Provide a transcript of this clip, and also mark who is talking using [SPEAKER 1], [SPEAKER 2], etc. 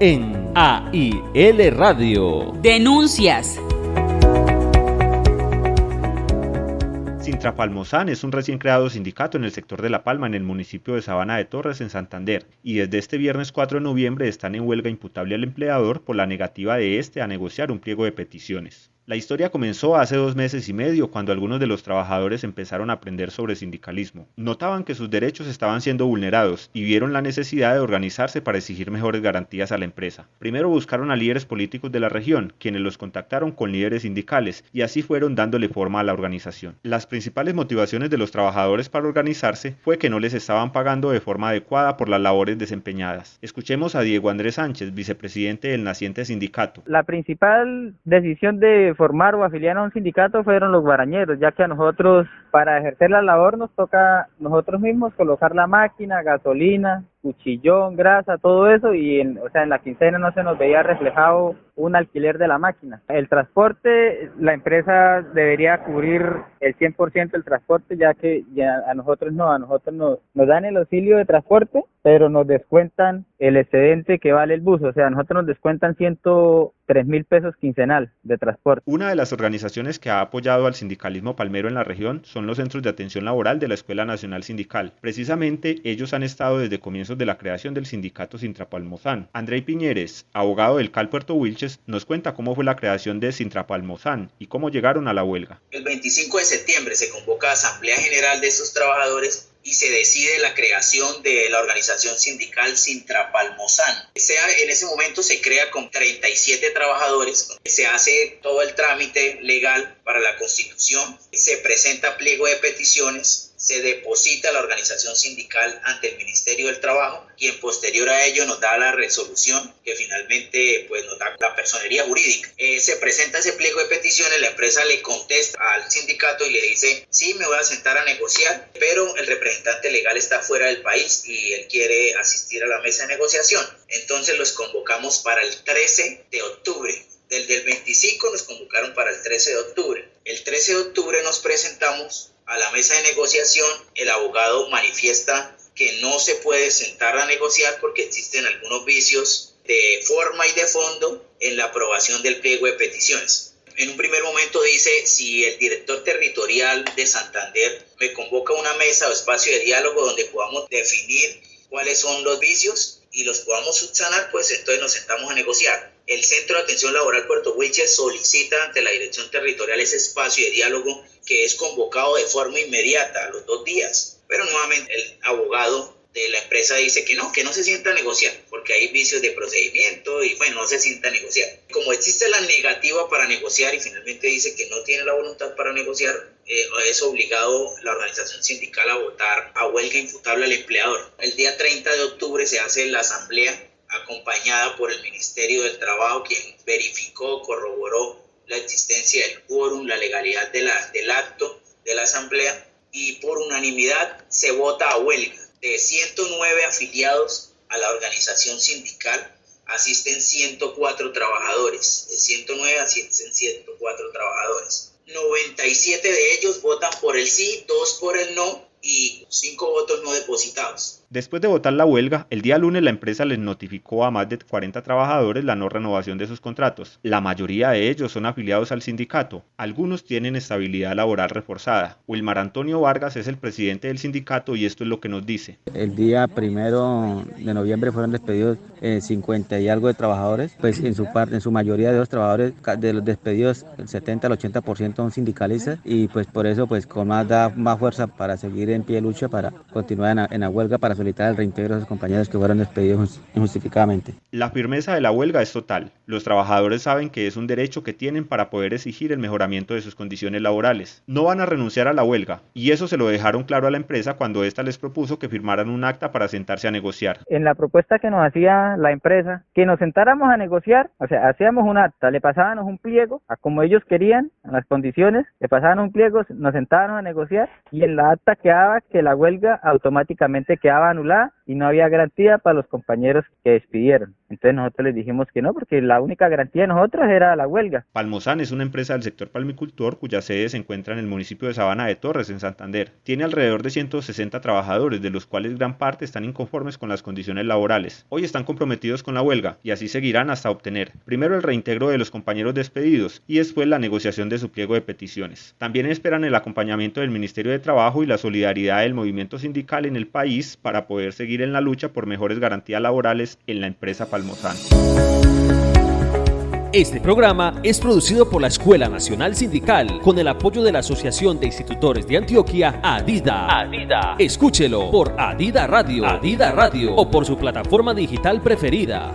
[SPEAKER 1] en AIL Radio.
[SPEAKER 2] Denuncias.
[SPEAKER 3] Sintrapalmozán es un recién creado sindicato en el sector de La Palma, en el municipio de Sabana de Torres, en Santander, y desde este viernes 4 de noviembre están en huelga imputable al empleador por la negativa de este a negociar un pliego de peticiones. La historia comenzó hace 2 meses y medio, cuando algunos de los trabajadores empezaron a aprender sobre sindicalismo. Notaban que sus derechos estaban siendo vulnerados y vieron la necesidad de organizarse para exigir mejores garantías a la empresa. Primero buscaron a líderes políticos de la región, quienes los contactaron con líderes sindicales, y así fueron dándole forma a la organización. Las principales motivaciones de los trabajadores para organizarse fue que no les estaban pagando de forma adecuada por las labores desempeñadas. Escuchemos a Diego Andrés Sánchez, vicepresidente del naciente sindicato.
[SPEAKER 4] La principal decisión de formar o afiliar a un sindicato fueron los guarañeros, ya que a nosotros para ejercer la labor nos toca nosotros mismos colocar la máquina, gasolina, cuchillón, grasa, todo eso, y en la quincena no se nos veía reflejado un alquiler de la máquina. El transporte, la empresa debería cubrir el 100% del transporte, ya que a nosotros nos dan el auxilio de transporte, pero nos descuentan el excedente que vale el bus, a nosotros nos descuentan 103.000 pesos quincenal de transporte.
[SPEAKER 3] Una de las organizaciones que ha apoyado al sindicalismo palmero en la región son los centros de atención laboral de la Escuela Nacional Sindical. Precisamente ellos han estado desde comienzos de la creación del sindicato Sintrapalmozán. Andrei Piñeres, abogado del CAL Puerto Wilches, nos cuenta cómo fue la creación de Sintrapalmozán y cómo llegaron a la huelga.
[SPEAKER 5] El 25 de septiembre se convoca a Asamblea General de estos trabajadores y se decide la creación de la organización sindical Sintrapalmozán. En ese momento se crea con 37 trabajadores, se hace todo el trámite legal para la constitución, se presenta pliego de peticiones, se deposita la organización sindical ante el Ministerio del Trabajo, quien posterior a ello nos da la resolución que finalmente nos da la personería jurídica. Se presenta ese pliego de peticiones, la empresa le contesta al sindicato y le dice: sí, me voy a sentar a negociar, pero el representante legal está fuera del país y él quiere asistir a la mesa de negociación. Entonces los convocamos para el 13 de octubre. Desde el 25 nos convocaron para el 13 de octubre. El 13 de octubre nos presentamos a la mesa de negociación. El abogado manifiesta que no se puede sentar a negociar porque existen algunos vicios de forma y de fondo en la aprobación del pliego de peticiones. En un primer momento dice: si el director territorial de Santander me convoca a una mesa o espacio de diálogo donde podamos definir cuáles son los vicios y los podamos subsanar, pues entonces nos sentamos a negociar. El Centro de Atención Laboral Puerto Wilches solicita ante la Dirección Territorial ese espacio de diálogo, que es convocado de forma inmediata a los 2 días. Pero nuevamente el abogado de la empresa dice que no se sienta a negociar porque hay vicios de procedimiento y no se sienta a negociar. Como existe la negativa para negociar y finalmente dice que no tiene la voluntad para negociar, es obligado la organización sindical a votar a huelga imputable al empleador. El día 30 de octubre se hace la asamblea acompañada por el Ministerio del Trabajo, quien verificó, corroboró la existencia del quórum, la legalidad del acto de la asamblea, y por unanimidad se vota a huelga. De 109 afiliados a la organización sindical asisten 104 trabajadores. De 109 asisten 104 trabajadores. 97 de ellos votan por el sí, 2 por el no y 5 votos no depositados.
[SPEAKER 3] Después de votar la huelga, el día lunes la empresa les notificó a más de 40 trabajadores la no renovación de sus contratos. La mayoría de ellos son afiliados al sindicato. Algunos tienen estabilidad laboral reforzada. Wilmar Antonio Vargas es el presidente del sindicato y esto es lo que nos dice.
[SPEAKER 6] El día 1 de noviembre fueron despedidos 50 y algo de trabajadores. Pues en su mayoría de los trabajadores, de los despedidos, el 70 al 80% son sindicalistas, y pues por eso con más fuerza para seguir en pie de lucha, para continuar en la huelga, para solicitar el reintegro de sus compañeros que fueron despedidos injustificadamente.
[SPEAKER 3] La firmeza de la huelga es total. Los trabajadores saben que es un derecho que tienen para poder exigir el mejoramiento de sus condiciones laborales. No van a renunciar a la huelga, y eso se lo dejaron claro a la empresa cuando ésta les propuso que firmaran un acta para sentarse a negociar.
[SPEAKER 4] En la propuesta que nos hacía la empresa, que nos sentáramos a negociar, hacíamos un acta, le pasábamos un pliego, a como ellos querían, a las condiciones, le pasaban un pliego, nos sentábamos a negociar, y en la acta quedaba que la huelga automáticamente quedaba anulada y no había garantía para los compañeros que despidieron. Entonces nosotros les dijimos que no, porque la única garantía de nosotros era la huelga.
[SPEAKER 3] Palmozán es una empresa del sector palmicultor cuya sede se encuentra en el municipio de Sabana de Torres, en Santander. Tiene alrededor de 160 trabajadores, de los cuales gran parte están inconformes con las condiciones laborales. Hoy están comprometidos con la huelga y así seguirán hasta obtener, primero el reintegro de los compañeros despedidos y después la negociación de su pliego de peticiones. También esperan el acompañamiento del Ministerio de Trabajo y la solidaridad del movimiento sindical en el país para poder seguir en la lucha por mejores garantías laborales en la empresa Palmozán.
[SPEAKER 1] Este programa es producido por la Escuela Nacional Sindical con el apoyo de la Asociación de Institutores de Antioquia, ADIDA. Escúchelo por ADIDA Radio o por su plataforma digital preferida.